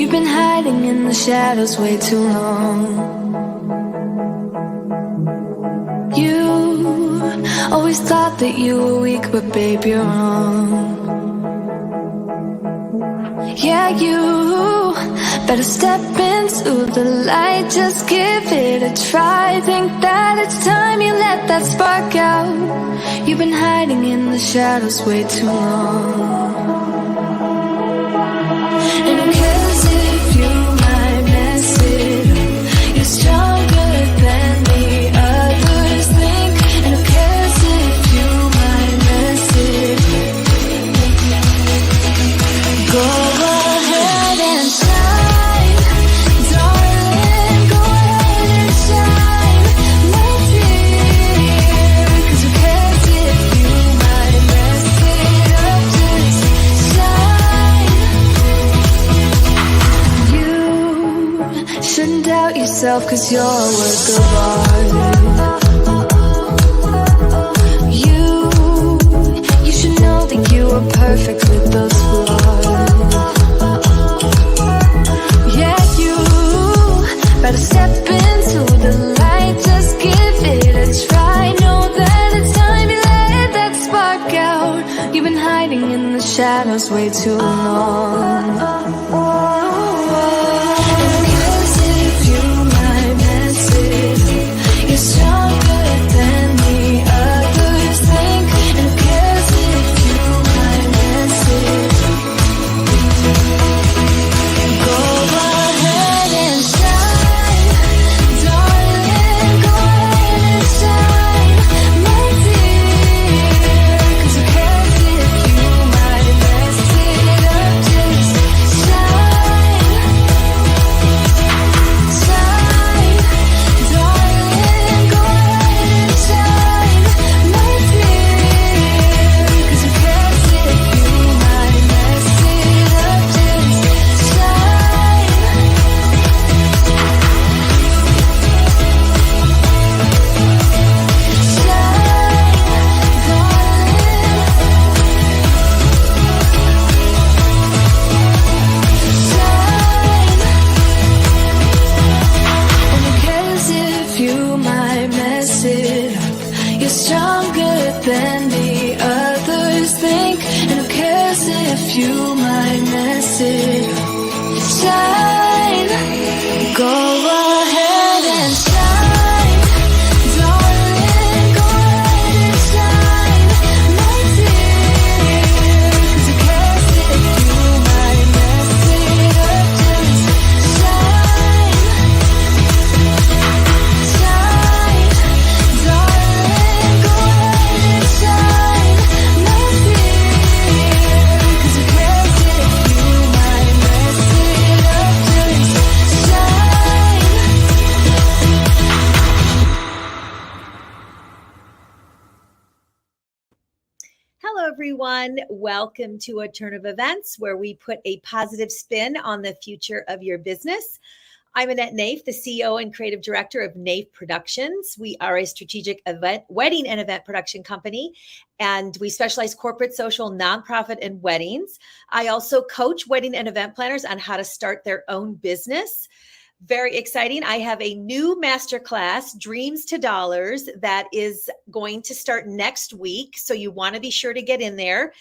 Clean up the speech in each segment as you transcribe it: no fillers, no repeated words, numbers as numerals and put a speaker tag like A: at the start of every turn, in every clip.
A: You've been hiding in the shadows way too long. You always thought that you were weak, but babe, you're wrong. Yeah, you better step into the light, just give it a try. Think that it's time you let that spark out. You've been hiding in the shadows way too long. And who cares if you might mess it up? You're stronger than the others think. And who cares if you might mess it up? Go ahead and shine, darling, go ahead and shine, my dear. 'Cause who cares if you might mess it up? Just shine. You shouldn't doubt yourself, 'cause you're a work of art. You should know that you are perfect with those flaws. Yeah, you better step into the light, just give it a try. Know that it's time you let that spark out. You've been hiding in the shadows way too long. And because if you might mess it up, you're stronger than the others think. And because if you might mess it up, go ahead and shine, darling, go ahead and shine, my dear. 'Cause who cares if you might mess it up? Just shine, shine, darling, go ahead and shine, my dear. 'Cause who cares if you might mess it up? Just shine. And who cares if you might mess it up? You're stronger than the others think. And who cares if you might mess it up? Shine, go ahead and shine, darling, go ahead and shine, my dear. 'Cause who cares if you might mess it up? Just shine, shine, darling, go ahead and shine, my dear. 'Cause who cares if you might mess it up? Just shine.
B: Hello, everyone. Welcome to A Turn of Events, where we put a positive spin on the future of your business. I'm Annette Naif, the CEO and creative director of Naif Productions. We are a strategic wedding and event production company, and we specialize corporate, social, nonprofit, and weddings. I also coach wedding and event planners on how to start their own business. Very exciting. I have a new masterclass, Dreams to Dollars, that is going to start next week. So you want to be sure to get in there.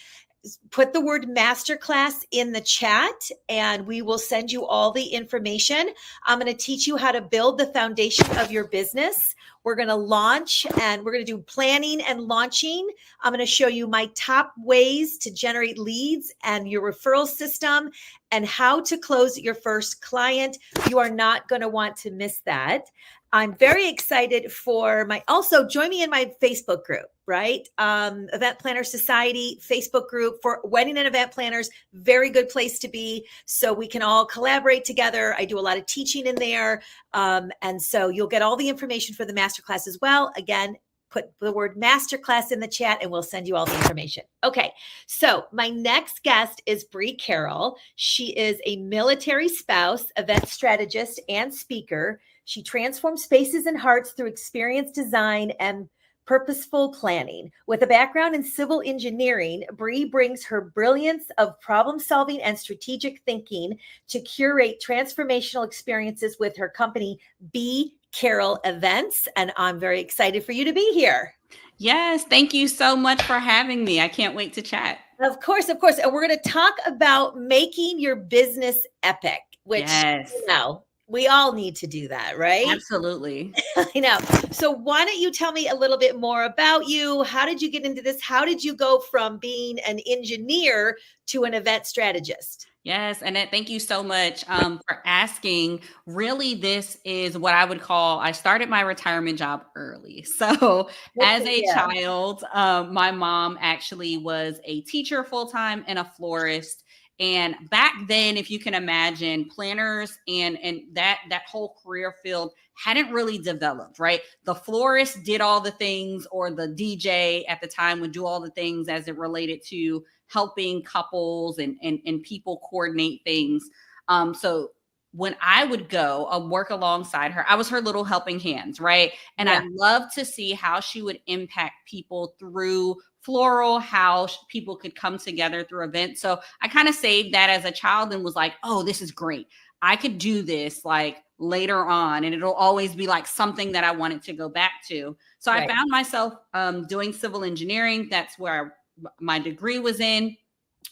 B: Put the word masterclass in the chat and we will send you all the information. I'm going to teach you how to build the foundation of your business. We're going to launch and we're going to do planning and launching. I'm going to show you my top ways to generate leads and your referral system and how to close your first client. You are not going to want to miss that. I'm very excited for also join me in my Facebook group, right? Event Planner Society Facebook group for wedding and event planners. Very good place to be. So we can all collaborate together. I do a lot of teaching in there. And so you'll get all the information for the masterclass as well. Again, put the word masterclass in the chat and we'll send you all the information. Okay. So my next guest is Bree Carroll. She is a military spouse, event strategist, and speaker. She transforms faces and hearts through experience design and purposeful planning. With a background in civil engineering, Bree brings her brilliance of problem solving and strategic thinking to curate transformational experiences with her company, B Carroll Events. And I'm very excited for you to be here.
C: Yes, thank you so much for having me. I can't wait to chat.
B: Of course, of course. And we're going to talk about making your business epic, which,
C: Yes,
B: we all need to do that, right?
C: absolutely.
B: I know. So why don't you tell me a little bit more about you? How did you get into this? How did you go from being an engineer to an event strategist?
C: Yes, Annette, thank you so much for asking. Really, this is what I would call, I started my retirement job early. So as a child, my mom actually was a teacher full-time and a florist. And back then, if you can imagine, planners and that whole career field hadn't really developed, right? The florist did all the things, or the DJ at the time would do all the things as it related to helping couples and people coordinate things. So when I would go work alongside her, I was her little helping hands, right? And I loved to see how she would impact people through floral, how people could come together through events. So I kind of saved that as a child and was like, oh, this is great. I could do this like later on, and it'll always be like something that I wanted to go back to. So I found myself doing civil engineering. That's where my degree was in.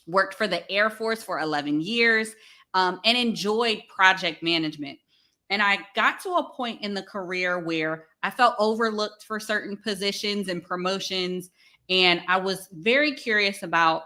C: Worked for the Air Force for 11 years and enjoyed project management. And I got to a point in the career where I felt overlooked for certain positions and promotions. And I was very curious about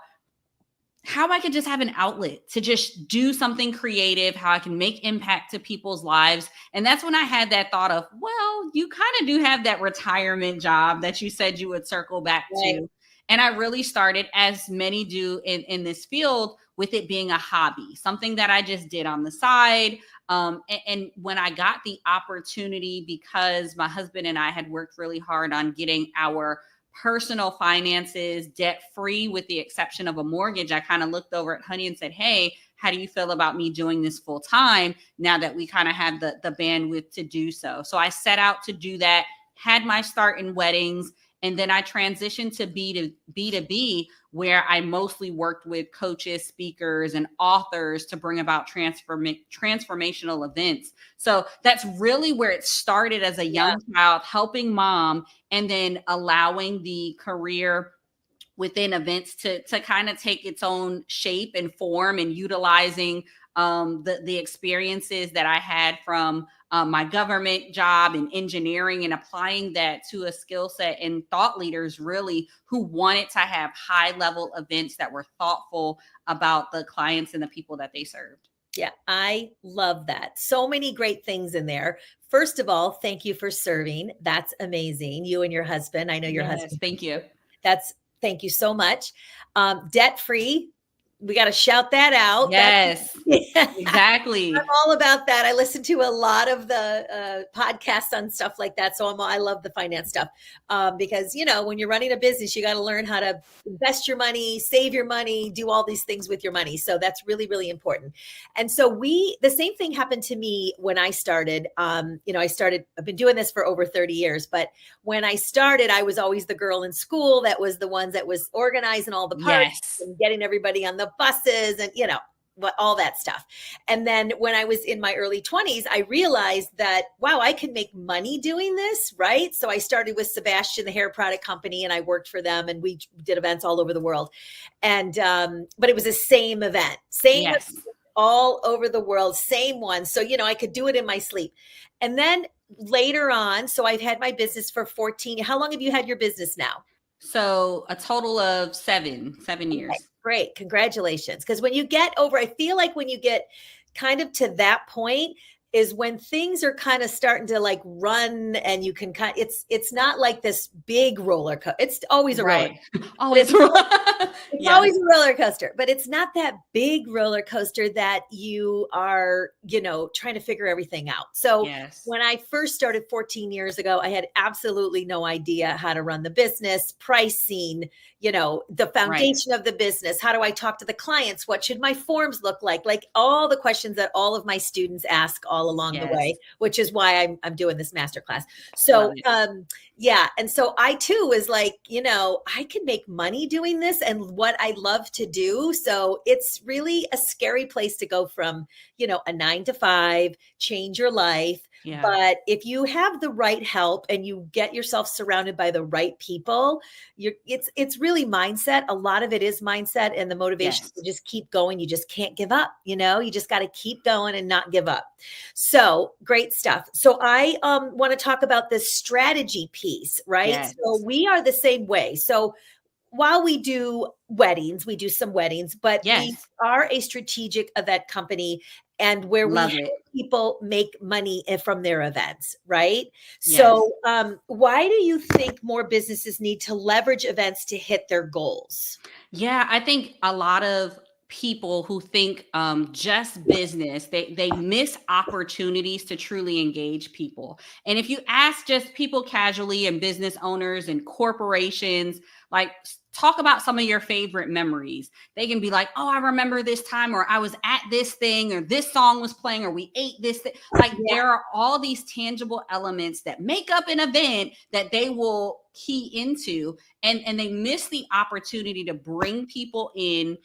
C: how I could just have an outlet to just do something creative, how I can make impact to people's lives. And that's when I had that thought of, well, you kind of do have that retirement job that you said you would circle back to. And I really started, as many do in this field, with it being a hobby, something that I just did on the side. And when I got the opportunity, because my husband and I had worked really hard on getting our personal finances debt free, with the exception of a mortgage, I kind of looked over at Honey and said, hey, how do you feel about me doing this full time now that we kind of have the bandwidth to do so? So I set out to do that, had my start in weddings. And then I transitioned to B2B, where I mostly worked with coaches, speakers, and authors to bring about transformational events. So that's really where it started as a young child, helping mom, and then allowing the career within events to kind of take its own shape and form, and utilizing the experiences that I had from my government job in engineering, and applying that to a skill set and thought leaders really who wanted to have high level events that were thoughtful about the clients and the people that they served.
B: Yeah, I love that. So many great things in there. First of all, thank you for serving. That's amazing. You and your husband. I know your husband.
C: Thank you.
B: Thank you so much. Debt free. We got to shout that out.
C: Yes, exactly.
B: I'm all about that. I listen to a lot of the podcasts on stuff like that. So I love the finance stuff because, when you're running a business, you got to learn how to invest your money, save your money, do all these things with your money. So that's really, really important. And so the same thing happened to me when I started. I've been doing this for over 30 years, but when I started, I was always the girl in school that was the ones that was organizing all the parties and getting everybody on the buses and, all that stuff. And then when I was in my early 20s, I realized that, wow, I can make money doing this, right? So I started with Sebastian, the hair product company, and I worked for them, and we did events all over the world. And, but it was the same event, all over the world, same one. So, I could do it in my sleep. And then later on, so I've had my business for 14. How long have you had your business now?
C: So a total of seven years.
B: Okay, great. Congratulations. Because I feel like when you get kind of to that point is when things are kind of starting to like run, and you can it's not like this big roller coaster. It's always a roller coaster.
C: Always.
B: It's always a roller coaster, but it's not that big roller coaster that you are, trying to figure everything out. So when I first started 14 years ago, I had absolutely no idea how to run the business, pricing, the foundation of the business. How do I talk to the clients? What should my forms look like? Like all the questions that all of my students ask all along the way, which is why I'm doing this masterclass. So Yeah. And so I too was like, I can make money doing this and what I love to do. So it's really a scary place to go from, a 9 to 5, change your life.
C: Yeah.
B: But if you have the right help and you get yourself surrounded by the right people, it's really mindset. A lot of it is mindset and the motivation
C: Yes.
B: to just keep going. You just can't give up, you just got to keep going and not give up. So great stuff. So I want to talk about this strategy piece, right?
C: Yes.
B: So we are the same way. So while we do weddings, we do some weddings, but we
C: Yes.
B: are a strategic event company and where we
C: Love
B: help
C: it.
B: people make money from their events, right?
C: Yes.
B: So why do you think more businesses need to leverage events to hit their goals?
C: Yeah, I think a lot of people who think just business, they miss opportunities to truly engage people. And if you ask just people casually and business owners and corporations, like talk about some of your favorite memories, they can be like, oh, I remember this time, or I was at this thing, or this song was playing, or we ate this thing. Like there are all these tangible elements that make up an event that they will key into, and they miss the opportunity to bring people in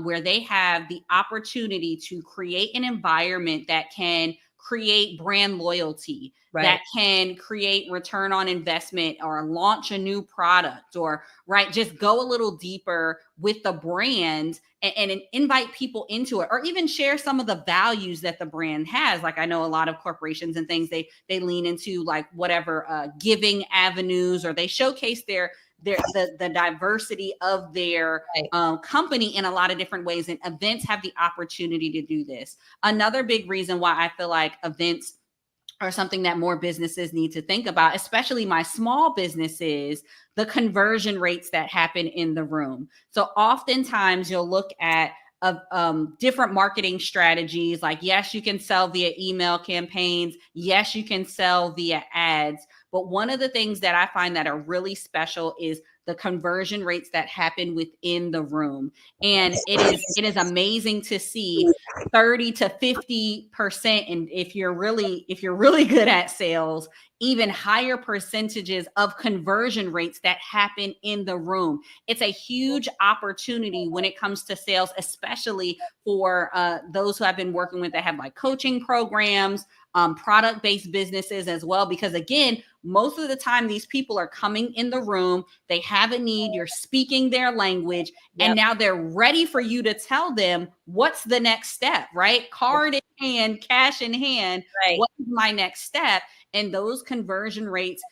C: where they have the opportunity to create an environment that can create brand loyalty,
B: Right.
C: that can create return on investment, or launch a new product, or just go a little deeper with the brand and invite people into it, or even share some of the values that the brand has. Like I know a lot of corporations and things, they lean into like whatever giving avenues, or they showcase the diversity of their company in a lot of different ways, and events have the opportunity to do this. Another big reason why I feel like events are something that more businesses need to think about, especially my small businesses, the conversion rates that happen in the room. So oftentimes you'll look at different marketing strategies. Like, yes, you can sell via email campaigns. Yes, you can sell via ads. But one of the things that I find that are really special is the conversion rates that happen within the room. And it is amazing to see 30 to 50%. And if you're really good at sales, even higher percentages of conversion rates that happen in the room. It's a huge opportunity when it comes to sales, especially for those who I've been working with that have like coaching programs, product-based businesses as well. Because again, most of the time these people are coming in the room, they have a need, you're speaking their language, and now they're ready for you to tell them what's the next step, right? Card in hand, cash in hand, what is my next step? And those conversion rates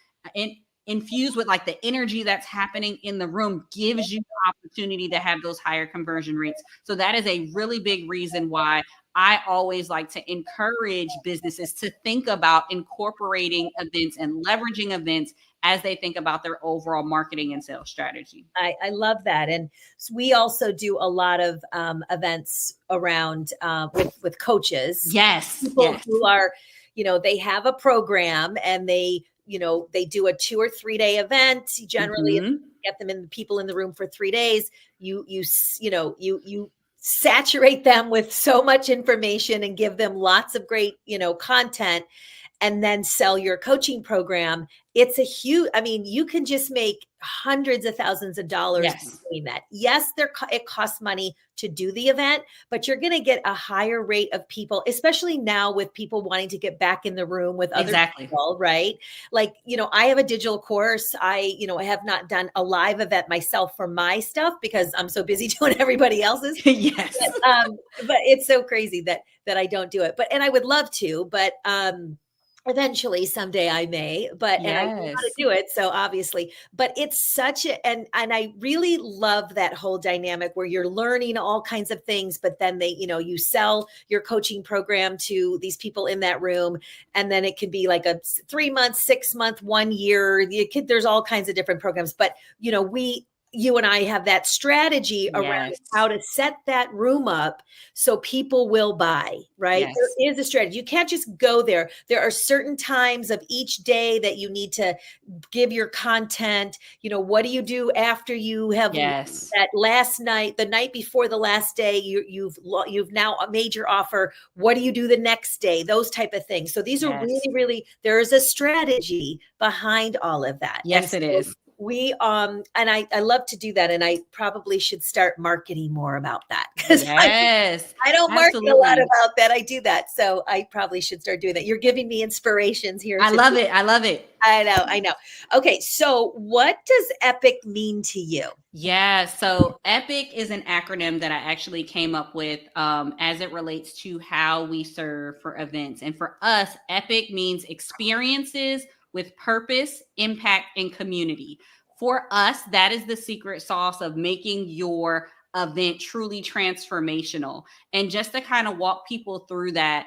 C: infused with like the energy that's happening in the room gives you the opportunity to have those higher conversion rates. So that is a really big reason why I always like to encourage businesses to think about incorporating events and leveraging events as they think about their overall marketing and sales strategy.
B: I love that. And we also do a lot of events around with coaches.
C: Yes.
B: People who are, they have a program and they do a 2 or 3 day event. Generally, get them in people in the room for 3 days. You saturate them with so much information and give them lots of great, content, and then sell your coaching program. It's a huge, you can just make hundreds of thousands of dollars doing that. Yes, it costs money to do the event, but you're going to get a higher rate of people, especially now with people wanting to get back in the room with other people, right? Like, I have a digital course. I have not done a live event myself for my stuff because I'm so busy doing everybody else's.
C: Yes.
B: But it's so crazy that I don't do it. And I would love to, but eventually someday I may, but and I know how to do it. So obviously, but it's such and I really love that whole dynamic where you're learning all kinds of things, but then they, you sell your coaching program to these people in that room. And then it could be like a 3 month, 6 month, 1 year. There's all kinds of different programs, but we you and I have that strategy around how to set that room up so people will buy, right?
C: Yes.
B: There is a strategy. You can't just go there. There are certain times of each day that you need to give your content. What do you do after you have that last night, the night before the last day, you've now made your offer. What do you do the next day? Those type of things. So these are really, really, there is a strategy behind all of that.
C: Yes, it is.
B: We and I love to do that, and I probably should start marketing more about that, because I don't market a lot about that. I do that, so I probably should start doing that. You're giving me inspirations here.
C: I love it. I love it.
B: I know. Okay, so what does EPIC mean to you?
C: Yeah, so EPIC is an acronym that I actually came up with as it relates to how we serve for events. And for us, EPIC means experiences with purpose, impact, and community. For us, that is the secret sauce of making your event truly transformational. And just to kind of walk people through that,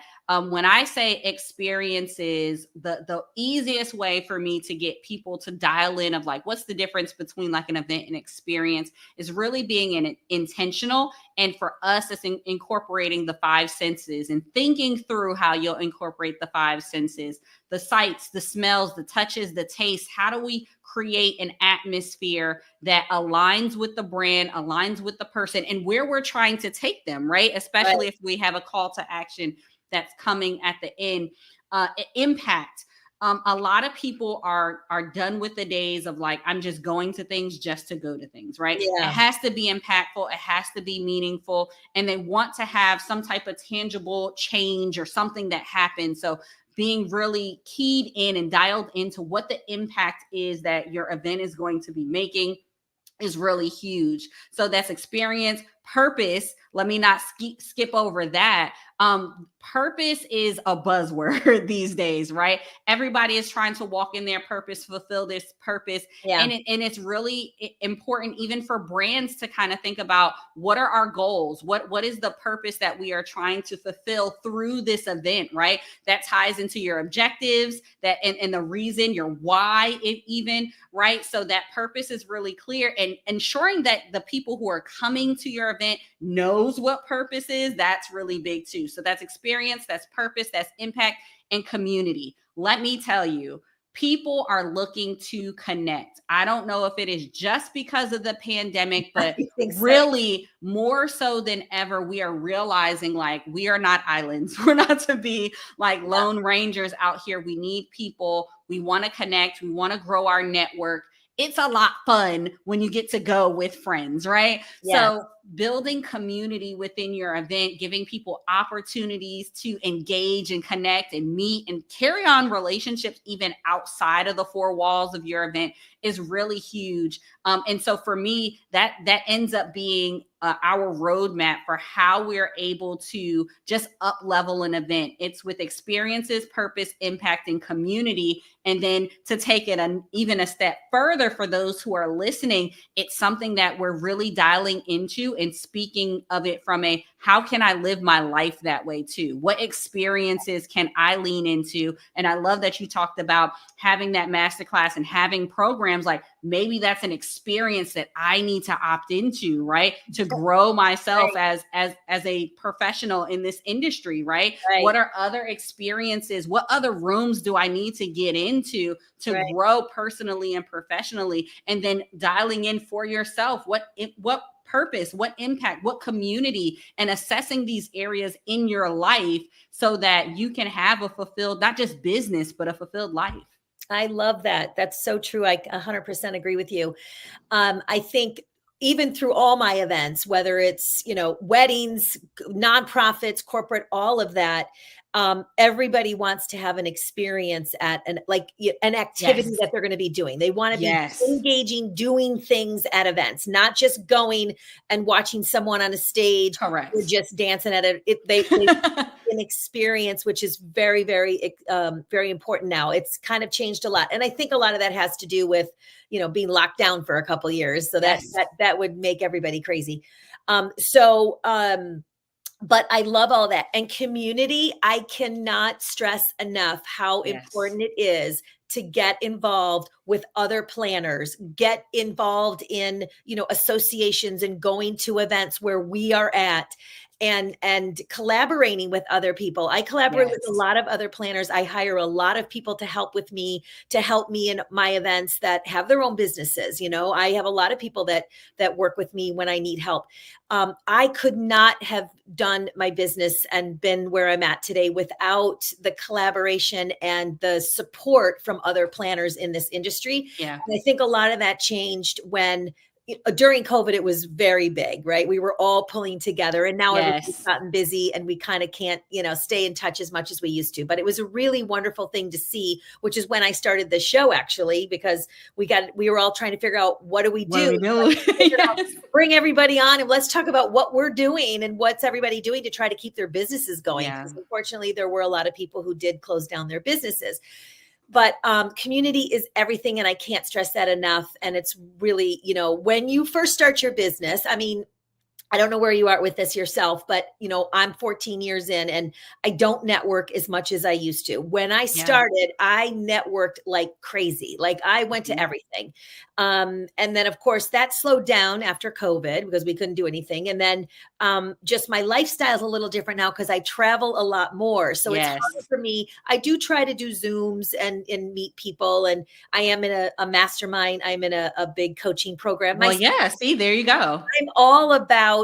C: when I say experiences, the easiest way for me to get people to dial in of like, what's the difference between like an event and experience is really being intentional. And for us, it's incorporating the 5 senses and thinking through how you'll incorporate the 5 senses, the sights, the smells, the touches, the taste. How do we create an atmosphere that aligns with the brand, aligns with the person, and where we're trying to take them, right? Especially if we have a call to action that's coming at the end. Impact. A lot of people are done with the days of like, I'm just going to things just to go to things, right?
B: Yeah.
C: It has to be impactful. It has to be meaningful. And they want to have some type of tangible change or something that happens. So being really keyed in and dialed into what the impact is that your event is going to be making is really huge. So that's experience. Purpose, let me not skip over that. Purpose is a buzzword these days, right? Everybody is trying to walk in their purpose, fulfill this purpose. Yeah. And it's really important even for brands to kind of think about what are our goals? What is the purpose that we are trying to fulfill through this event, right? That ties into your objectives, that and the reason, your why even, right? So that purpose is really clear, and ensuring that the people who are coming to your event knows what purpose is. That's really big too. So that's experience, that's purpose, that's impact, and community. Let me tell you, people are looking to connect. I don't know if it is just because of the pandemic, but really more so than ever, we are realizing like we are not islands. We're not to be like lone rangers out here. We need people. We want to connect. We want to grow our network. It's a lot fun when you get to go with friends, right? Yeah. So building community within your event, giving people opportunities to engage and connect and meet and carry on relationships even outside of the 4 walls of your event is really huge. And so for me, that ends up being our roadmap for how we're able to just up level an event. It's with experiences, purpose, impact, and community. And then to take it even a step further for those who are listening, it's something that we're really dialing into and speaking of it from a, how can I live my life that way too? What experiences can I lean into? And I love that you talked about having that masterclass and having programs like maybe that's an experience that I need to opt into, right? To grow myself as a professional in this industry, right? What are other experiences? What other rooms do I need to get into to grow personally and professionally? And then dialing in for yourself, what purpose, what impact, what community, and assessing these areas in your life so that you can have a fulfilled, not just business, but a fulfilled life.
B: I love that. That's so true. I 100% agree with you. I think even through all my events, whether it's, weddings, nonprofits, corporate, all of that, everybody wants to have an experience at an activity that they're going to be doing. They want to be engaging, doing things at events, not just going and watching someone on a stage or just dancing at it. They an experience, which is very, very, very important now. It's kind of changed a lot. And I think a lot of that has to do with, being locked down for a couple of years. So that would make everybody crazy. but I love all that. And community, I cannot stress enough how
C: Yes.
B: important it is to get involved with other planners, get involved in, associations and going to events where we are at, and collaborating with other people. I collaborate with a
C: Yes.
B: lot of other planners. I hire a lot of people to help me in my events that have their own businesses. I have a lot of people that work with me when I need help. I could not have done my business and been where I'm at today without the collaboration and the support from other planners in this industry.
C: Yeah.
B: And I think a lot of that changed when during COVID, it was very big, right? We were all pulling together, and now everybody's
C: Yes.
B: gotten busy and we kind of can't, stay in touch as much as we used to. But it was a really wonderful thing to see, which is when I started the show, actually, because we were all trying to figure out, what do we do?
C: Yes.
B: Bring everybody on and let's talk about what we're doing and what's everybody doing to try to keep their businesses going.
C: Yeah.
B: Because unfortunately, there were a lot of people who did close down their businesses. But community is everything. And I can't stress that enough. And it's really, when you first start your business, I mean, I don't know where you are with this yourself, but I'm 14 years in and I don't network as much as I used to. When I started, I networked like crazy. Like I went to everything. And then of course that slowed down after COVID because we couldn't do anything. And then just my lifestyle is a little different now because I travel a lot more. So it's hard for me. I do try to do Zooms and meet people. And I am in a mastermind. I'm in a big coaching program.
C: Well, see, there you go.
B: I'm all about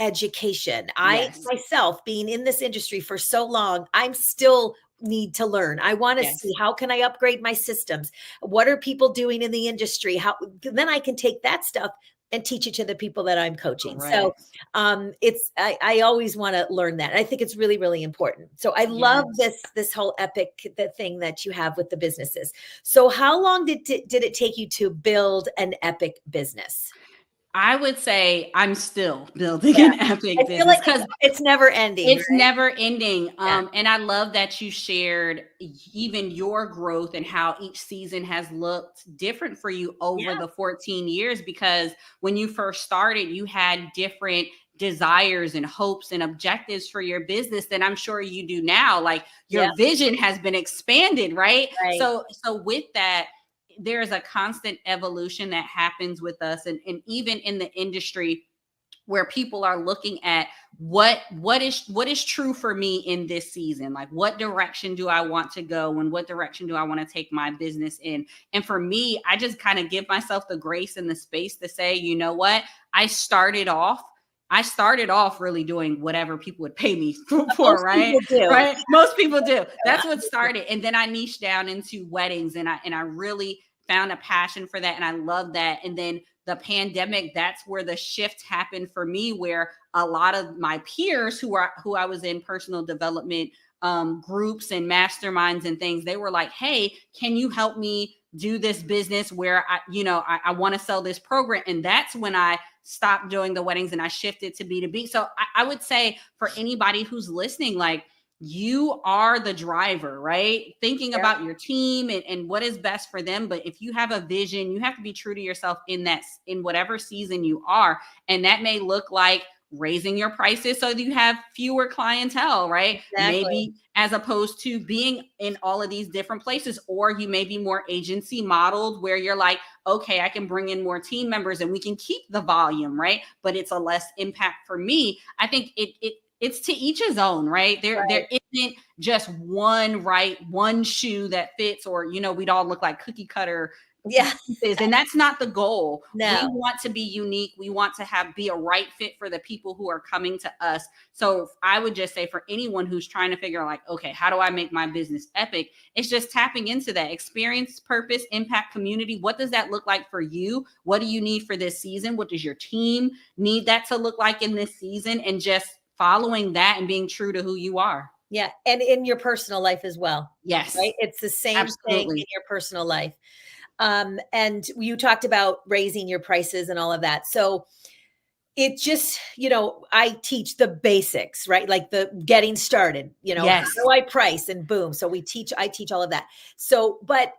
B: education. I
C: Yes.
B: myself, being in this industry for so long, I'm still need to learn. I want to see, how can I upgrade my systems? What are people doing in the industry? Then I can take that stuff and teach it to the people that I'm coaching.
C: Correct.
B: So I always want to learn that. I think it's really, really important. So I love this whole epic thing that you have with the businesses. So how long did it take you to build an epic business?
C: I would say I'm still building an epic business. I feel
B: like it's never ending.
C: It's never ending. And I love that you shared even your growth and how each season has looked different for you over the 14 years, because when you first started, you had different desires and hopes and objectives for your business than I'm sure you do now. Like your vision has been expanded, right? So with that, there's a constant evolution that happens with us. And even in the industry where people are looking at what is true for me in this season, like what direction do I want to go and what direction do I want to take my business in? And for me, I just kind of give myself the grace and the space to say, you know what, I started off really doing whatever people would pay me for, right? Right. Most people do. That's what started. And then I niched down into weddings and I really found a passion for that. And I love that. And then the pandemic, that's where the shift happened for me, where a lot of my peers who I was in personal development groups and masterminds and things, they were like, hey, can you help me do this business where I want to sell this program? And that's when I stopped doing the weddings and I shifted to B2B. So I would say for anybody who's listening, like, you are the driver, right? Thinking about your team and what is best for them. But if you have a vision, you have to be true to yourself in whatever season you are. And that may look like raising your prices so that you have fewer clientele, right?
B: Exactly.
C: Maybe as opposed to being in all of these different places, or you may be more agency modeled where you're like, okay, I can bring in more team members and we can keep the volume, right? But it's a less impact for me. I think it's to each his own, right? There isn't just one shoe that fits, or, we'd all look like cookie cutter. And that's not the goal.
B: No.
C: We want to be unique. We want to be a right fit for the people who are coming to us. So I would just say for anyone who's trying to figure out like, okay, how do I make my business epic? It's just tapping into that experience, purpose, impact, community. What does that look like for you? What do you need for this season? What does your team need that to look like in this season? And just following that and being true to who you are.
B: Yeah. And in your personal life as well.
C: Yes.
B: Right. It's the same thing in your personal life. And you talked about raising your prices and all of that. So it just, I teach the basics, right? Like the getting started, how do I price, and boom. So I teach all of that. So, but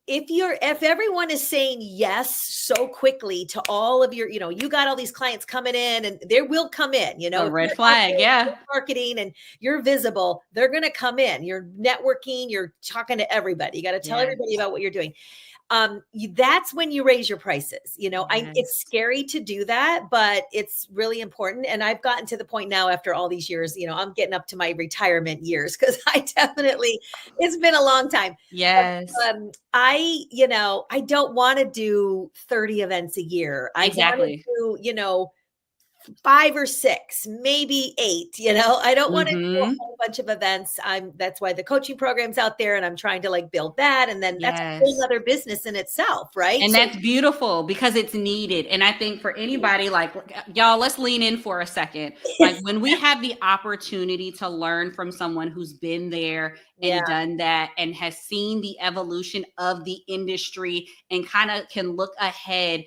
B: if everyone is saying yes so quickly to all of your, you got all these clients coming in, and they will come in,
C: A
B: if
C: red
B: you're
C: flag. Yeah.
B: marketing and you're visible, they're going to come in. You're networking, you're talking to everybody. You got to tell everybody about what you're doing. That's when you raise your prices. It's scary to do that, but it's really important. And I've gotten to the point now after all these years, I'm getting up to my retirement years, because it's been a long time.
C: Yes.
B: But, I don't want to do 30 events a year. I want to do, 5 or 6, maybe 8, I don't want to do a whole bunch of events. That's why the coaching program's out there, and I'm trying to build that. And then that's a whole other business in itself. Right.
C: And that's beautiful, because it's needed. And I think for anybody, y'all, let's lean in for a second. When we have the opportunity to learn from someone who's been there and done that, and has seen the evolution of the industry, and kind of can look ahead,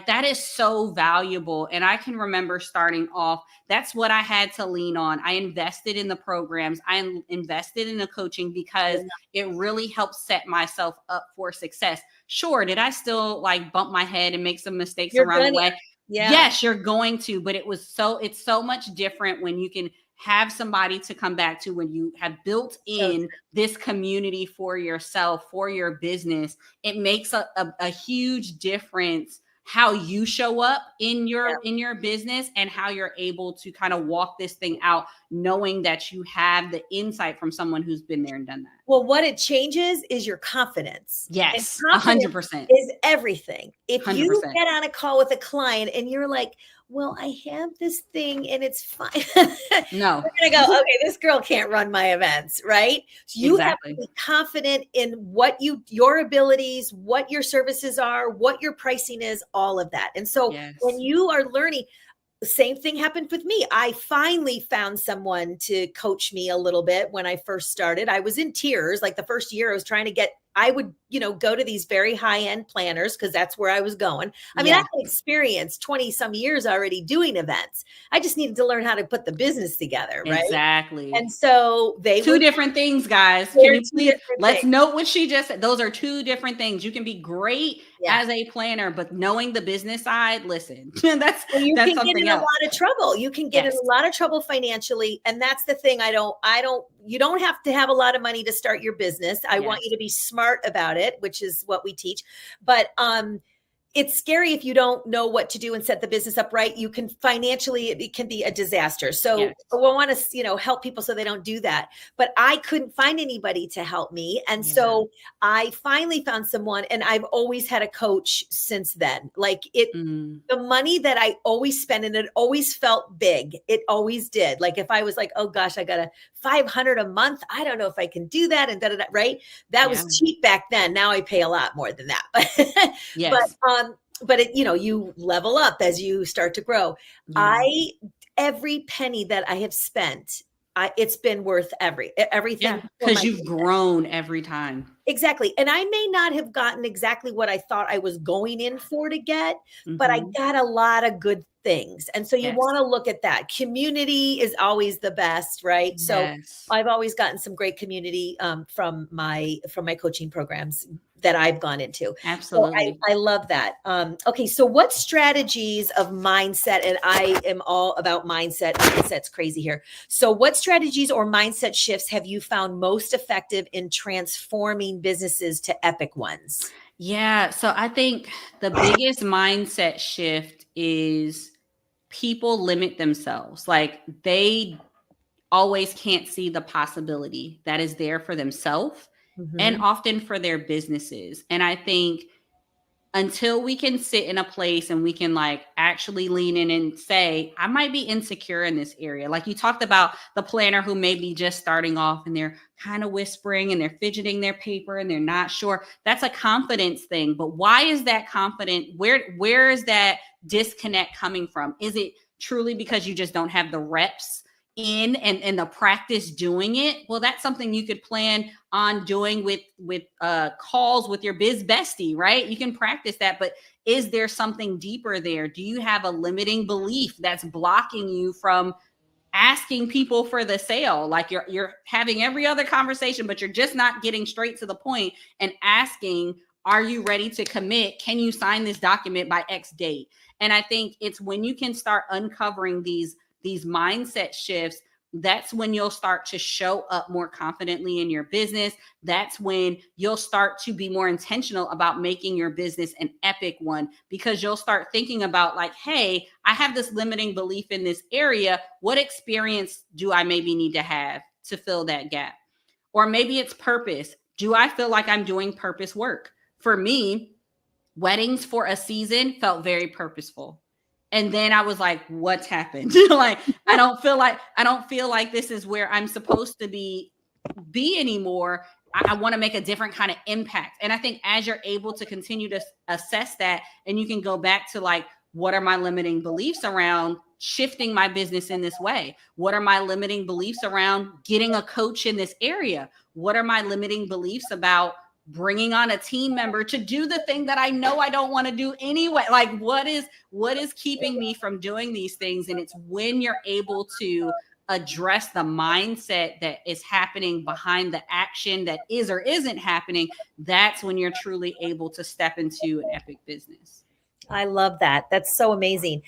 C: that is so valuable. And I can remember starting off, that's what I had to lean on. I invested in the programs. I invested in the coaching, because it really helped set myself up for success. Sure, did I still bump my head and make some mistakes around the way?
B: Yeah.
C: Yes, you're going to, but it's so much different when you can have somebody to come back to, when you have built in this community for yourself, for your business. It makes a huge difference how you show up in your business, and how you're able to kind of walk this thing out, knowing that you have the insight from someone who's been there and done that.
B: Well, what it changes is your confidence.
C: Yes,
B: and confidence
C: 100%
B: is everything. If
C: 100%.
B: you get on a call with a client and you're like, well, I have this thing and it's fine.
C: No.
B: You're going to go, okay, this girl can't run my events, right? So you have to be confident in what your abilities, what your services are, what your pricing is, all of that. And so when you are learning, the same thing happened with me. I finally found someone to coach me a little bit. When I first started, I was in tears. The first year I was trying to I would, go to these very high-end planners, because that's where I was going. I mean, I had experience 20 some years already doing events. I just needed to learn how to put the business together. Right.
C: Exactly.
B: And so
C: two different things, guys. Can you please let's note what she just said. Those are two different things. You can be great as a planner, but knowing the business side, listen, that's
B: can
C: something
B: get in
C: else.
B: a lot of trouble. You can get in a lot of trouble financially. And that's the thing. You don't have to have a lot of money to start your business. I want you to be smart about it, which is what we teach. But it's scary if you don't know what to do and set the business up right. You can financially, it can be a disaster. So we want to, help people so they don't do that. But I couldn't find anybody to help me. And so I finally found someone, and I've always had a coach since then. The money that I always spend, and it always felt big. It always did. If I was oh gosh, I got a $500 a month. I don't know if I can do that. And right. That was cheap back then. Now I pay a lot more than that. But it, you level up as you start to grow. Every penny that I have spent, it's been worth everything.
C: Because you've grown every time.
B: Exactly. And I may not have gotten exactly what I thought I was going in for to get, but I got a lot of good things. And so you want to look at that. Community is always the best, right? So I've always gotten some great community from my coaching programs that I've gone into.
C: Absolutely.
B: So I love that. Okay. So what strategies of mindset, and I am all about mindset. Mindset's crazy here. So what strategies or mindset shifts have you found most effective in transforming businesses to epic ones?
C: Yeah. So I think the biggest mindset shift is people limit themselves. They always can't see the possibility that is there for themselves and often for their businesses. And I think until we can sit in a place and we can actually lean in and say, I might be insecure in this area. You talked about the planner who may be just starting off and they're kind of whispering and they're fidgeting their paper and they're not sure. That's a confidence thing. But why is that confident? Where is that disconnect coming from? Is it truly because you just don't have the reps in and the practice doing it? Well, that's something you could plan on doing with calls with your biz bestie, right? You can practice that, but is there something deeper there? Do you have a limiting belief that's blocking you from asking people for the sale? You're having every other conversation, but you're just not getting straight to the point and asking, Are you ready to commit? Can you sign this document by X date? And I think it's when you can start uncovering these mindset shifts, that's when you'll start to show up more confidently in your business. That's when you'll start to be more intentional about making your business an epic one, because you'll start thinking about like, hey, I have this limiting belief in this area. What experience do I maybe need to have to fill that gap? Or maybe it's purpose. Do I feel like I'm doing purpose work? For me, weddings for a season felt very purposeful. And then I was like, what's happened? Like, I don't feel like this is where I'm supposed to be anymore. I want to make a different kind of impact. And I think as you're able to continue to assess that, and you can go back to like, what are my limiting beliefs around shifting my business in this way? What are my limiting beliefs around getting a coach in this area? What are my limiting beliefs about bringing on a team member to do the thing that I know I don't want to do anyway? Like, what is keeping me from doing these things? And it's when you're able to address the mindset that is happening behind the action that is or isn't happening, that's when you're truly able to step into an epic business.
B: I love that. That's so amazing.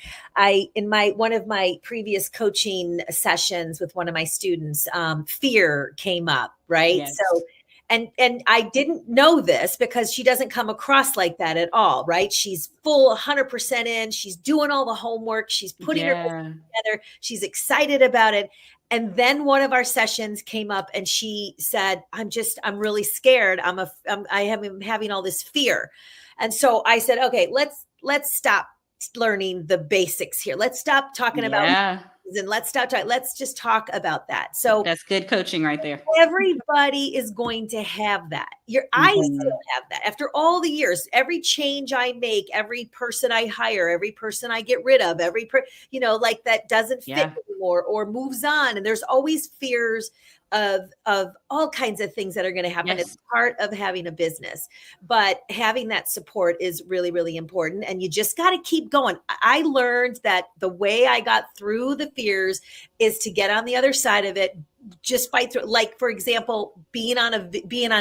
B: In one of my previous coaching sessions with one of my students, fear came up, right?
C: Yes.
B: So, and I didn't know this because she doesn't come across like that at all, right? She's full 100% in. She's doing all the homework. She's putting her business together. She's excited about it. And then one of our sessions came up and she said, I'm really scared. I'm having all this fear. And so I said, okay, let's stop learning the basics here. Let's stop talking about and let's just talk about that. So
C: that's good coaching right there.
B: Everybody is going to have that. I still have that after all the years. Every change I make, every person I hire, every person I get rid of, like that doesn't fit anymore or moves on. And there's always fears of all kinds of things that are going to happen. It's part of having a business, but having that support is really, really important. And you just got to keep going. I learned that the way I got through the fears is to get on the other side of it, just fight through. Like, for example, being on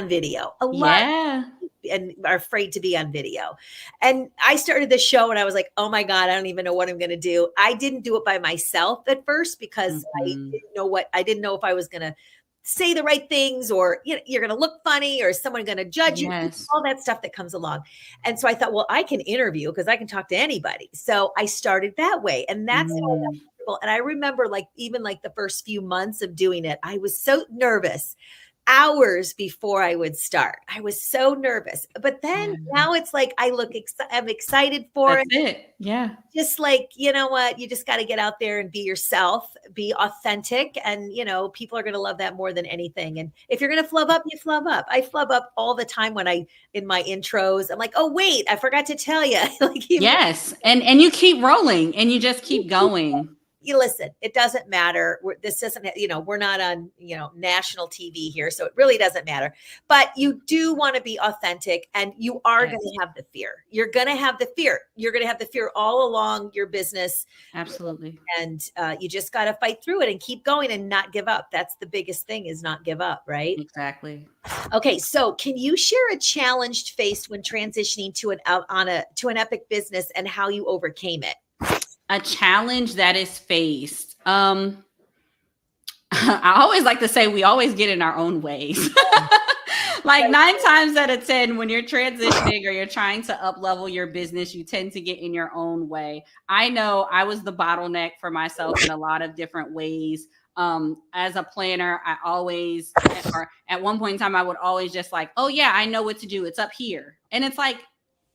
B: video. A lot and are afraid to be on video. And I started this show and I was like, oh my God, I don't even know what I'm going to do. I didn't do it by myself at first because I didn't know if I was going to say the right things, or you're going to look funny, or someone going to judge you, all that stuff that comes along. And so I thought, well, I can interview because I can talk to anybody. So I started that way. And that's how I got comfortable. And I remember even the first few months of doing it, I was so nervous. Hours before I would start, I was so nervous. But then now it's like I'm excited for it.
C: Yeah.
B: Just like, you know what? You just got to get out there and be yourself, be authentic. And, people are going to love that more than anything. And if you're going to flub up, you flub up. I flub up all the time in my intros, I'm like, oh, wait, I forgot to tell you.
C: Yes. And you keep rolling and you just keep going.
B: You listen, it doesn't matter. We're not on, national TV here. So it really doesn't matter, but you do want to be authentic, and you are going to have the fear. You're going to have the fear. You're going to have the fear all along your business.
C: Absolutely.
B: And you just got to fight through it and keep going and not give up. That's the biggest thing, is not give up. Right.
C: Exactly.
B: Okay. So can you share a challenge faced when transitioning to an epic business and how you overcame it?
C: A challenge that is faced. I always like to say we always get in our own ways. Like 9 times out of 10, when you're transitioning or you're trying to up level your business, you tend to get in your own way. I know I was the bottleneck for myself in a lot of different ways. As a planner, I always, or at one point in time, I would always just like, oh yeah, I know what to do. It's up here. And it's like,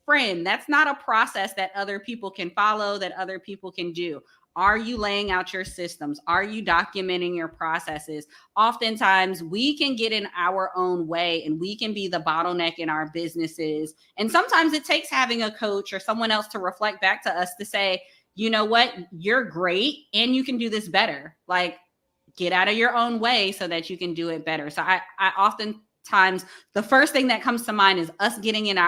C: friend, that's not a process that other people can follow, that other people can do. Are you laying out your systems? Are you documenting your processes? Oftentimes we can get in our own way and we can be the bottleneck in our businesses. And sometimes it takes having a coach or someone else to reflect back to us to say, you know what, you're great and you can do this better. Like, get out of your own way so that you can do it better. So I often times the first thing that comes to mind is us getting in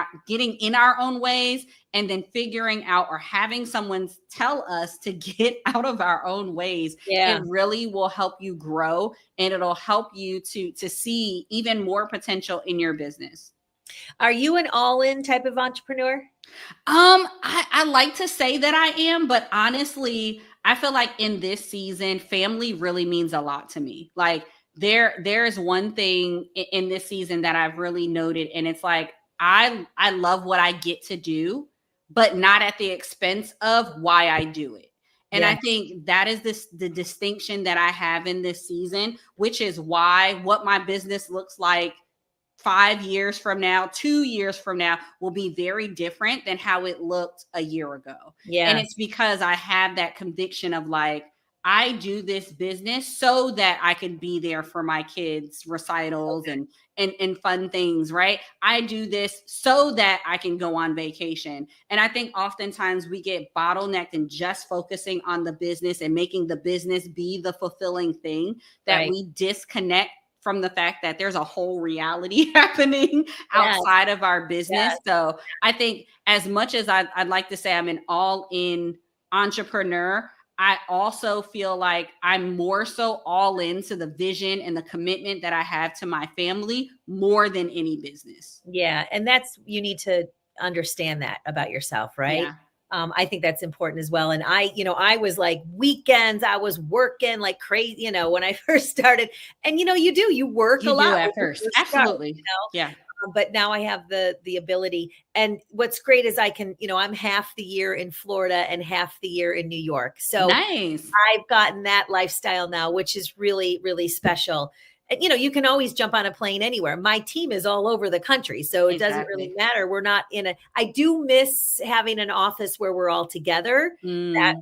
C: our own ways, and then figuring out or having someone tell us to get out of our own ways. It really will help you grow, and it'll help you to see even more potential in your business.
B: Are you an all-in type of entrepreneur?
C: I like to say that I am, but honestly, I feel like in this season, family really means a lot to me. Like there's one thing in this season that I've really noted, and it's like I love what I get to do, but not at the expense of why I do it. And I
B: Yes.
C: think that is the distinction that I have in this season, which is why what my business looks like 5 years from now, 2 years from now will be very different than how it looked a year ago. And
B: Yeah.
C: it's because I have that conviction of like, I do this business so that I can be there for my kids' recitals and fun things, right? I do this so that I can go on vacation. And I think oftentimes we get bottlenecked in just focusing on the business and making the business be the fulfilling thing, that
B: Right.
C: we disconnect from the fact that there's a whole reality happening
B: Yes.
C: outside of our business.
B: Yes.
C: So I think as much as I'd like to say I'm an all-in entrepreneur, I also feel like I'm more so all into the vision and the commitment that I have to my family more than any business.
B: Yeah. And you need to understand that about yourself, right?
C: Yeah.
B: I think that's important as well. And I was like weekends, I was working like crazy, when I first started. And you work a
C: You do
B: lot
C: at
B: when you
C: first.
B: first start,
C: Absolutely. Yeah.
B: but now I have the ability. And what's great is I can, I'm half the year in Florida and half the year in New York. So
C: Nice.
B: I've gotten that lifestyle now, which is really, really special. And, you can always jump on a plane anywhere. My team is all over the country, so it doesn't really
C: Exactly.
B: matter. We're not I do miss having an office where we're all together.
C: Mm,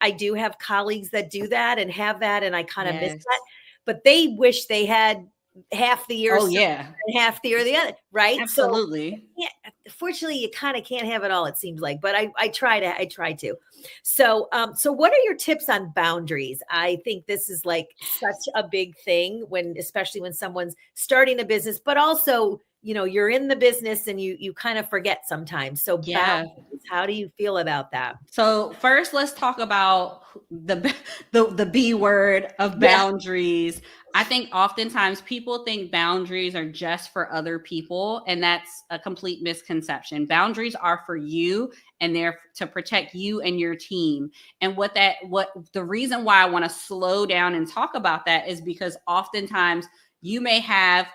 B: I do have colleagues that do that and have that, and I kind of miss
C: yes.
B: that. But they wish they had half the year
C: Oh,
B: somewhere
C: yeah.
B: and half the year the other, right? So
C: Absolutely.
B: yeah, fortunately, you kind of can't have it all, it seems like, but I try to. So, so what are your tips on boundaries? I think this is like such a big thing especially when someone's starting a business, but also, you're in the business and you kind of forget sometimes. So
C: Yeah.
B: boundaries, how do you feel about that?
C: So first, let's talk about the B word of
B: Yeah.
C: boundaries. I think oftentimes people think boundaries are just for other people, and that's a complete misconception. Boundaries are for you, and they're to protect you and your team. And what the reason why I want to slow down and talk about that is because oftentimes you may have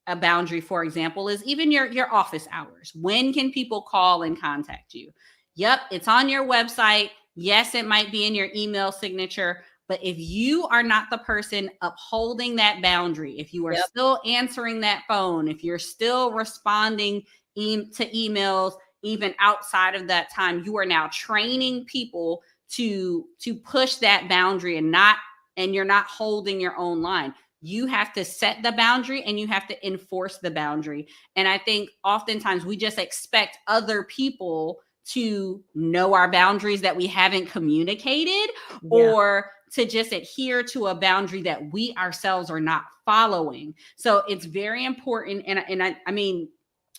C: a boundary, for example, is even your office hours. When can people call and contact you? Yep, it's on your website. Yes, it might be in your email signature, but if you are not the person upholding that boundary, if you are
B: Yep.
C: still answering that phone, if you're still responding to emails even outside of that time, you are now training people to push that boundary and you're not holding your own line. You have to set the boundary and you have to enforce the boundary. And I think oftentimes we just expect other people to know our boundaries that we haven't communicated,
B: Yeah.
C: or to just adhere to a boundary that we ourselves are not following. So it's very important. And I mean,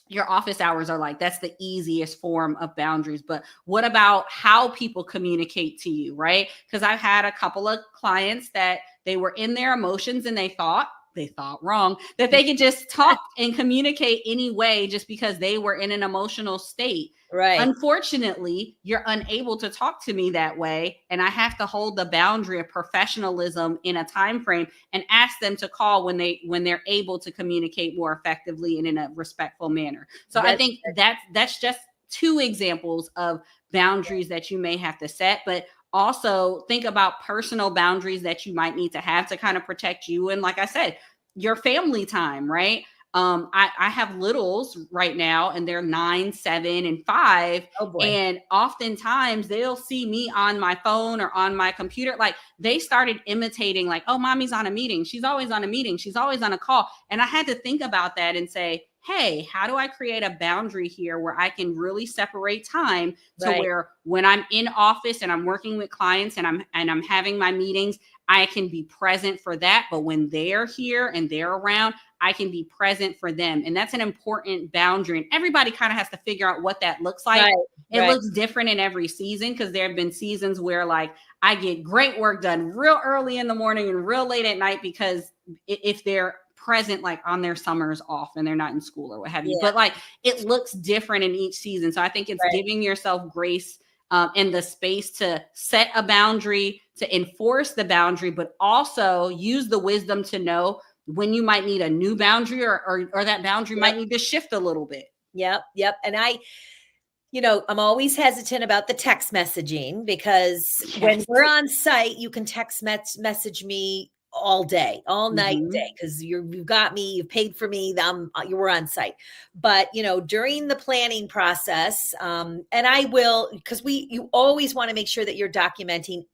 C: your office hours are like, that's the easiest form of boundaries. But what about how people communicate to you, right? Because I've had a couple of clients that they were in their emotions and they thought wrong that they could just talk and communicate anyway just because they were in an emotional state.
B: Right.
C: Unfortunately, you're unable to talk to me that way, and I have to hold the boundary of professionalism in a time frame and ask them to call when they're able to communicate more effectively and in a respectful manner. So I think that's just two examples of boundaries that you may have to set, but also think about personal boundaries that you might need to have to kind of protect you. And like I said, your family time, right? I have littles right now, and they're 9, 7, and 5.
B: Oh boy.
C: And oftentimes they'll see me on my phone or on my computer. Like they started imitating, like, oh, mommy's on a meeting. She's always on a meeting. She's always on a call. And I had to think about that and say, hey, how do I create a boundary here where I can really separate time to where when I'm in office and I'm working with clients and I'm having my meetings, I can be present for that. But when they're here and they're around, I can be present for them. And that's an important boundary. And everybody kind of has to figure out what that looks like. It looks different in every season, because there have been seasons where like I get great work done real early in the morning and real late at night, because if they're present like on their summers off and they're not in school or what have you.
B: Yeah.
C: But like it looks different in each season. So I think it's giving yourself grace and the space to set a boundary, to enforce the boundary, but also use the wisdom to know when you might need a new boundary or that boundary might need to shift a little bit.
B: Yep. And I'm always hesitant about the text messaging because when we're on site, you can text message me all day, all night, day, because you've got me, you've paid for me, you were on site. But during the planning process, and I will, because you always want to make sure that you're documenting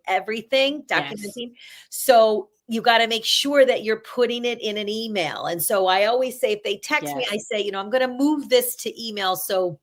B: everything, So you got to make sure that you're putting it in an email. And so I always say, if they text me, I say, I'm going to move this to email. So,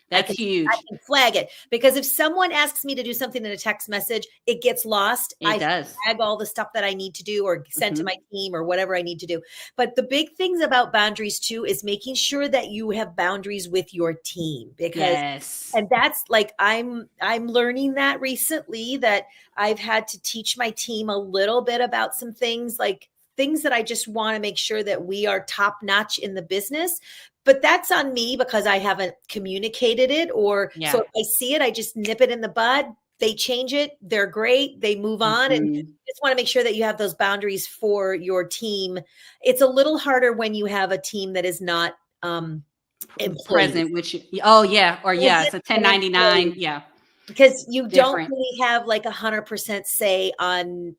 C: that's huge.
B: I can flag it, because if someone asks me to do something in a text message, it gets lost.
C: It does.
B: Flag all the stuff that I need to do or send to my team or whatever I need to do. But the big things about boundaries too is making sure that you have boundaries with your team, because and that's like I'm learning that recently, that I've had to teach my team a little bit about some things, like things that I just want to make sure that we are top notch in the business. But that's on me because I haven't communicated it, so if I see it, I just nip it in the bud. They change it. They're great. They move on. And just want to make sure that you have those boundaries for your team. It's a little harder when you have a team that is not
C: present, which, it's a 1099.
B: Because you don't really have like 100% say on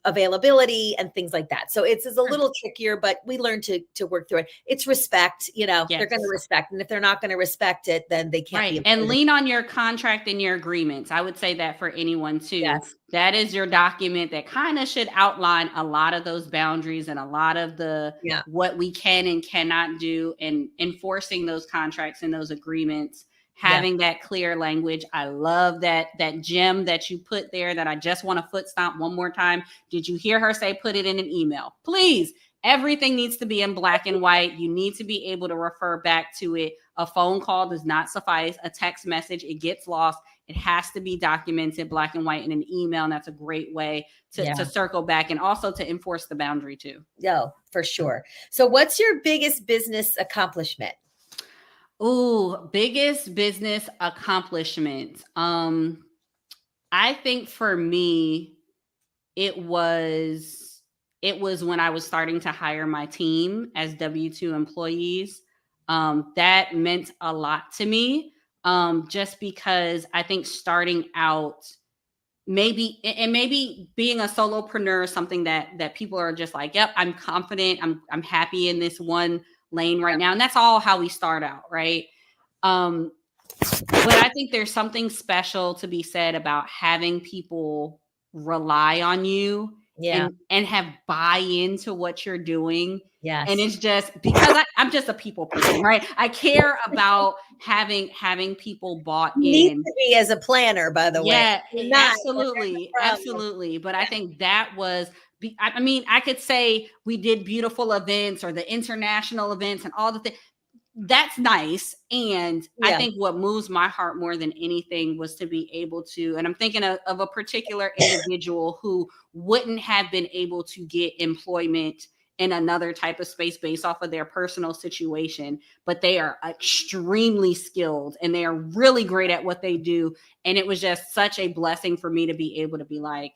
B: availability and things like that. So it's a little trickier, but we learn to work through it. It's respect, they're going to respect. And if they're not going to respect it, then they can't be.
C: And lean on your contract and your agreements. I would say that for anyone too. Yes. That is your document that kind of should outline a lot of those boundaries and a lot of the what we can and cannot do, and enforcing those contracts and those agreements. Having that clear language. I love that gem that you put there that I just want to foot stomp one more time. Did you hear her say, put it in an email? Please. Everything needs to be in black and white. You need to be able to refer back to it. A phone call does not suffice. A text message, it gets lost. It has to be documented black and white in an email. And that's a great way to circle back and also to enforce the boundary too.
B: Yeah, for sure. So what's your biggest business accomplishment?
C: Ooh, biggest business accomplishment. I think for me, it was when I was starting to hire my team as W-2 employees. That meant a lot to me. Just because I think starting out, maybe being a solopreneur is something that people are just like, yep, I'm confident. I'm happy in this one lane right now. And that's all how we start out. Right. But I think there's something special to be said about having people rely on you and have buy into what you're doing. Yes. And it's just because I'm just a people person, right? I care about having people bought in.
B: You need to be as a planner, by the way.
C: Yeah, absolutely. But I think that was, I mean, I could say we did beautiful events or the international events and all the things. That's nice. And I think what moves my heart more than anything was to be able to, and I'm thinking of a particular individual who wouldn't have been able to get employment in another type of space based off of their personal situation, but they are extremely skilled and they are really great at what they do. And it was just such a blessing for me to be able to be like,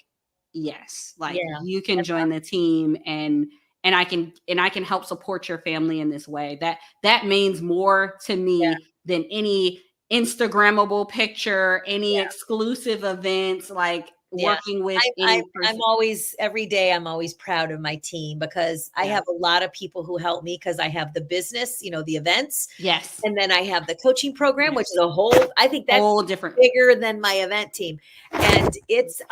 C: yes, like you can join the team and I can help support your family in this way. That means more to me than any Instagrammable picture, any exclusive events, like working with any person.
B: I'm always, every day, I'm always proud of my team because I have a lot of people who help me because I have the business, the events.
C: Yes.
B: And then I have the coaching program, which is I think that's
C: whole different,
B: bigger than my event team. And it's,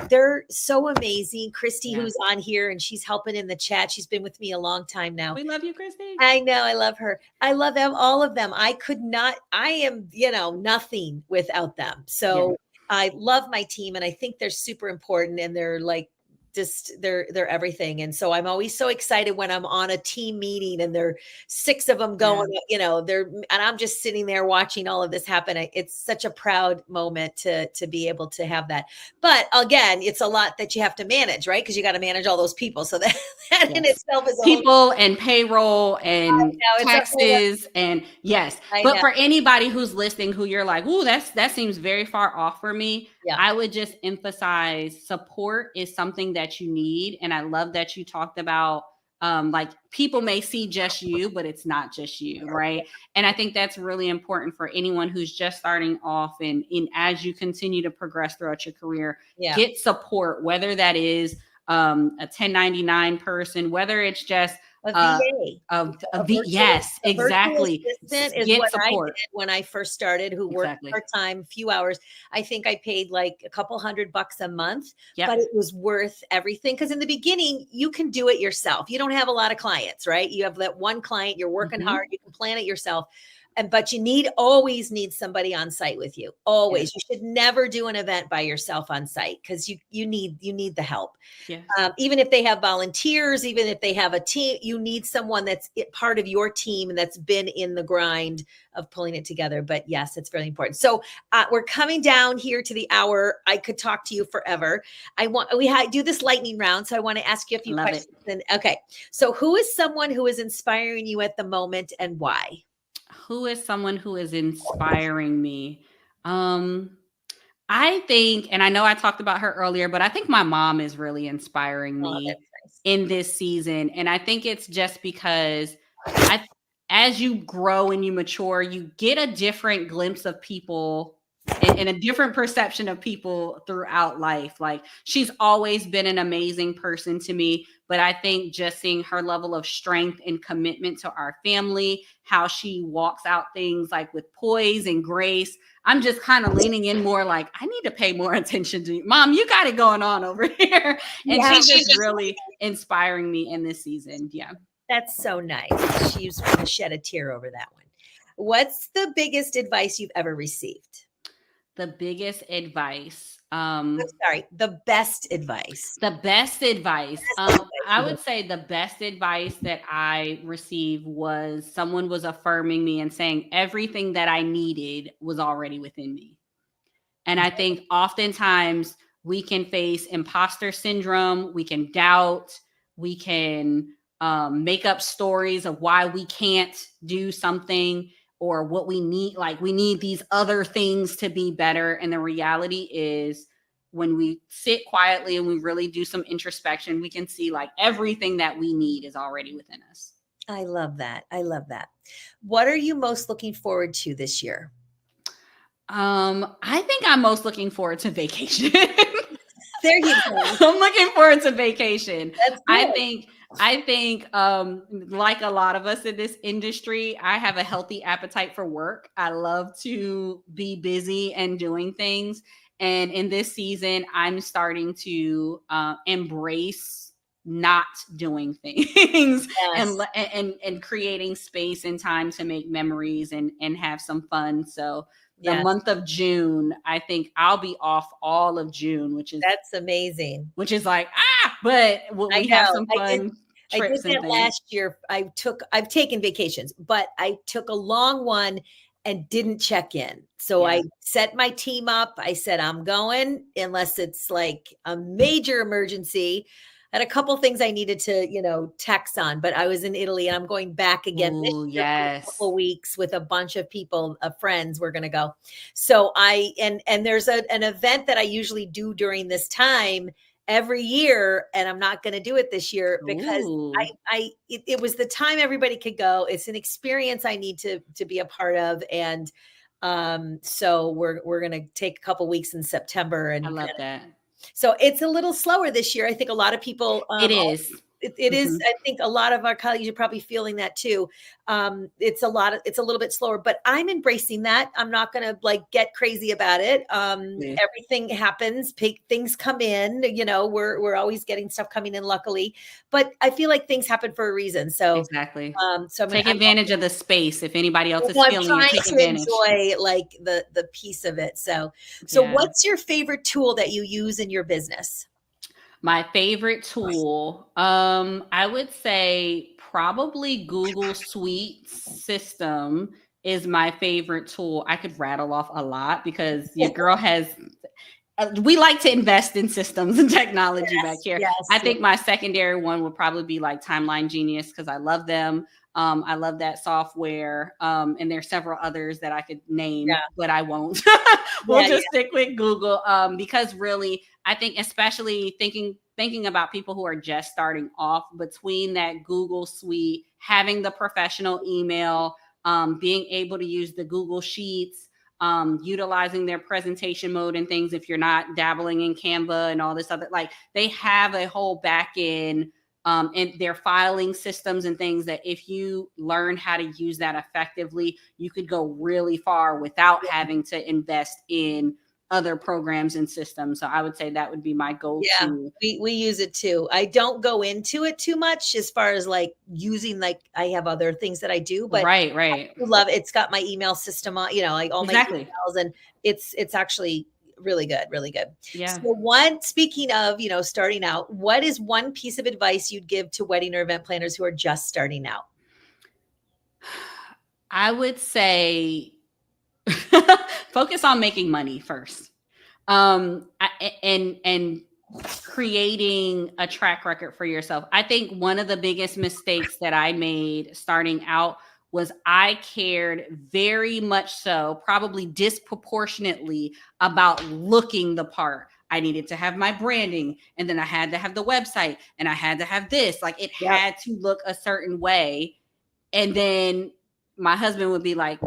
B: they're so amazing. Christy, who's on here, and she's helping in the chat. She's been with me a long time now.
C: We love you, Christy.
B: I know. I love her. I love them, all of them. I am, nothing without them. So I love my team and I think they're super important and they're like they're everything. And so I'm always so excited when I'm on a team meeting and there are 6 of them going, and I'm just sitting there watching all of this happen. It's such a proud moment to be able to have that. But again, it's a lot that you have to manage, right? Because you got to manage all those people. So that in itself is
C: people and payroll and taxes and But for anybody who's listening, who you're like, ooh, that seems very far off for me. Yeah. I would just emphasize support is something that you need. And I love that you talked about like people may see just you, but it's not just you, right? And I think that's really important for anyone who's just starting off and as you continue to progress throughout your career, get support, whether that is a 1099 person, whether it's just
B: a VA.
C: Yes, exactly.
B: Assistant is what support. I did when I first started, who worked part-time, few hours. I think I paid like a couple $100 a month, but it was worth everything. Because in the beginning, you can do it yourself. You don't have a lot of clients, right? You have that one client, you're working hard, you can plan it yourself. But you always need somebody on site with you. Always. You should never do an event by yourself on site because you need the help. Even if they have volunteers, even if they have a team, you need someone that's part of your team and that's been in the grind of pulling it together. But yes, it's really important. So we're coming down here to the hour. I could talk to you forever. We do this lightning round. So I want to ask you a few questions. Okay. So who is someone who is inspiring you at the moment and why?
C: Who is someone who is inspiring me? I think, and I know I talked about her earlier, but I think my mom is really inspiring me in this season. And I think it's just because as you grow and you mature, you get a different glimpse of people and a different perception of people throughout life. Like she's always been an amazing person to me, but I think just seeing her level of strength and commitment to our family, how she walks out things like with poise and grace, I'm just kind of leaning in more like, I need to pay more attention to you. Mom, you got it going on over here. And she's just really inspiring me in this season. Yeah.
B: That's so nice. She's going to shed a tear over that one. What's the biggest advice you've ever received?
C: The biggest advice.
B: The best advice.
C: The best advice. I would say the best advice that I received was someone was affirming me and saying everything that I needed was already within me. And I think oftentimes we can face imposter syndrome. We can doubt. We can make up stories of why we can't do something or what we need. Like we need these other things to be better. And the reality is when we sit quietly and we really do some introspection, we can see like everything that we need is already within us.
B: I love that. I love that. What are you most looking forward to this year?
C: I think I'm most looking forward to vacation.
B: There you go.
C: I'm looking forward to vacation.
B: That's good.
C: I think like a lot of us in this industry, I have a healthy appetite for work. I love to be busy and doing things. And in this season, I'm starting to embrace not doing things and creating space and time to make memories and have some fun. So the month of June, I think I'll be off all of June, that's
B: amazing.
C: Which is like, but we have some fun trips.
B: I did that last year. I've taken vacations, but I took a long one and didn't check in. So I set my team up. I said, I'm going unless it's like a major emergency. I had a couple things I needed to, text on, but I was in Italy and I'm going back again this year for a couple weeks with a bunch of people, friends. We're going to go. So and there's an event that I usually do during this time every year, and I'm not going to do it this year because it was the time everybody could go. It's an experience I need to be a part of. And so we're going to take a couple weeks in September. And
C: I love that.
B: So it's a little slower this year. I think a lot of people.
C: It is.
B: It is. I think a lot of our colleagues are probably feeling that too. It's a little bit slower, but I'm embracing that. I'm not going to get crazy about it. Everything happens. Things come in, we're always getting stuff coming in, luckily, but I feel like things happen for a reason. So
C: exactly.
B: So
C: take advantage of the space. If anybody else is feeling it, take advantage.
B: Enjoy the piece of it. So what's your favorite tool that you use in your business?
C: My favorite tool, I would say probably Google Suite system is my favorite tool. I could rattle off a lot because your girl has we like to invest in systems and technology back here.
B: Yes,
C: I think my secondary one would probably be like Timeline Genius because I love them. I love that software. And there's several others that I could name, but I won't. We'll just stick with Google because really, I think especially thinking about people who are just starting off, between that Google suite, having the professional email, being able to use the Google Sheets, utilizing their presentation mode and things. If you're not dabbling in Canva and all this other, like they have a whole back end and their filing systems and things that if you learn how to use that effectively, you could go really far without having to invest in other programs and systems. So I would say that would be my go-to.
B: Yeah, we use it too. I don't go into it too much as far as like using, like I have other things that I do, but
C: right.
B: I love it. It's got my email system on, like all my emails, and it's actually really good, really good.
C: Yeah.
B: So speaking of, starting out, what is one piece of advice you'd give to wedding or event planners who are just starting out?
C: I would say focus on making money first. And creating a track record for yourself. I think one of the biggest mistakes that I made starting out was I cared very much so, probably disproportionately, about looking the part. I needed to have my branding, and then I had to have the website, and I had to have this. Like it had to look a certain way. And then my husband would be like,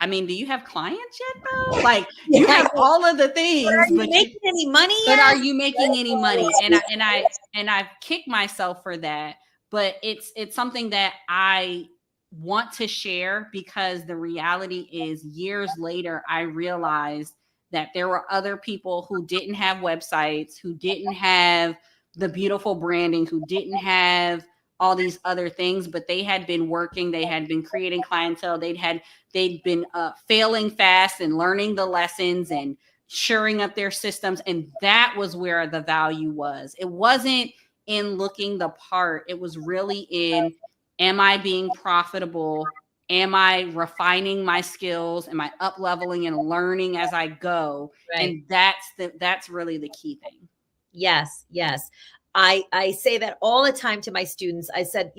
C: I mean, do you have clients yet though? Like you have all of the things,
B: but are you making any money yet?
C: But are you making any money? And I've kicked myself for that, but it's something that I want to share because the reality is years later, I realized that there were other people who didn't have websites, who didn't have the beautiful branding, who didn't have all these other things, but they had been working, they had been creating clientele, they'd been failing fast and learning the lessons and shoring up their systems. And that was where the value was. It wasn't in looking the part. It was really in, am I being profitable? Am I refining my skills? Am I up leveling and learning as I go? Right. And that's really the key thing.
B: Yes. Yes. I say that all the time to my students. I said,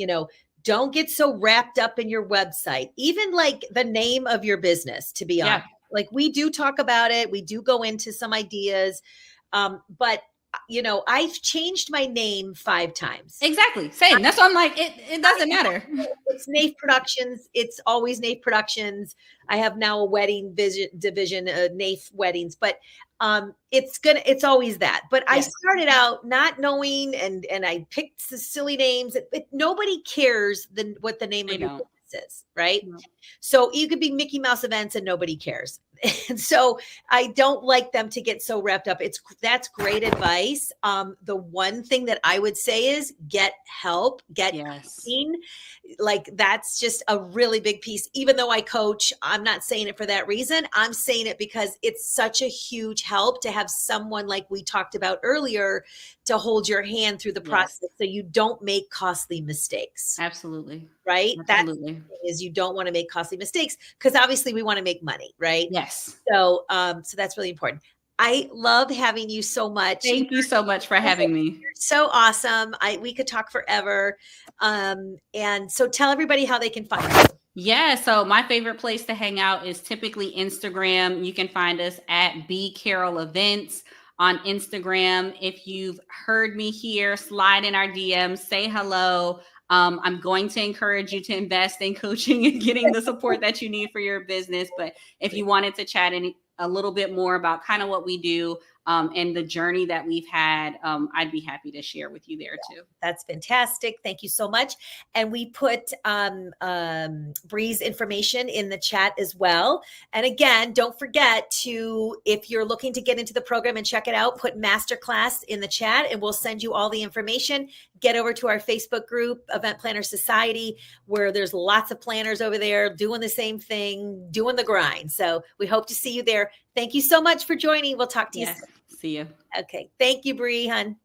B: don't get so wrapped up in your website, even like the name of your business, to be honest. Like we do talk about it. We do go into some ideas. But I've changed my name 5 times.
C: Exactly. Same. That's why I'm like, it doesn't matter.
B: It's NAIF Productions. It's always NAIF Productions. I have now a wedding division, NAIF Weddings, but it's always that. But I started out not knowing, and I picked the silly names. Nobody cares what the name of your business is, right? No. So you could be Mickey Mouse Events and nobody cares. And so I don't like them to get so wrapped up. That's great advice. The one thing that I would say is get help, get seen. Like that's just a really big piece. Even though I coach, I'm not saying it for that reason. I'm saying it because it's such a huge help to have someone like we talked about earlier to hold your hand through the process so you don't make costly mistakes.
C: Absolutely.
B: Right?
C: Absolutely.
B: That is, you don't want to make costly mistakes because obviously we want to make money, right?
C: Yes.
B: So that's really important. I love having you so much.
C: Thank you so much for having me.
B: You're so awesome. We could talk forever. And so tell everybody how they can find you.
C: Yeah. So my favorite place to hang out is typically Instagram. You can find us at B Carroll Events on Instagram. If you've heard me here, slide in our DMs, say hello. I'm going to encourage you to invest in coaching and getting the support that you need for your business. But if you wanted to chat a little bit more about kind of what we do and the journey that we've had, I'd be happy to share with you there too.
B: That's fantastic. Thank you so much. And we put Bree's information in the chat as well. And again, don't forget to, if you're looking to get into the program and check it out, put masterclass in the chat and we'll send you all the information. Get over to our Facebook group, Event Planner Society, where there's lots of planners over there doing the same thing, doing the grind. So we hope to see you there. Thank you so much for joining. We'll talk to you soon.
C: See you.
B: Okay. Thank you, Bree, hon.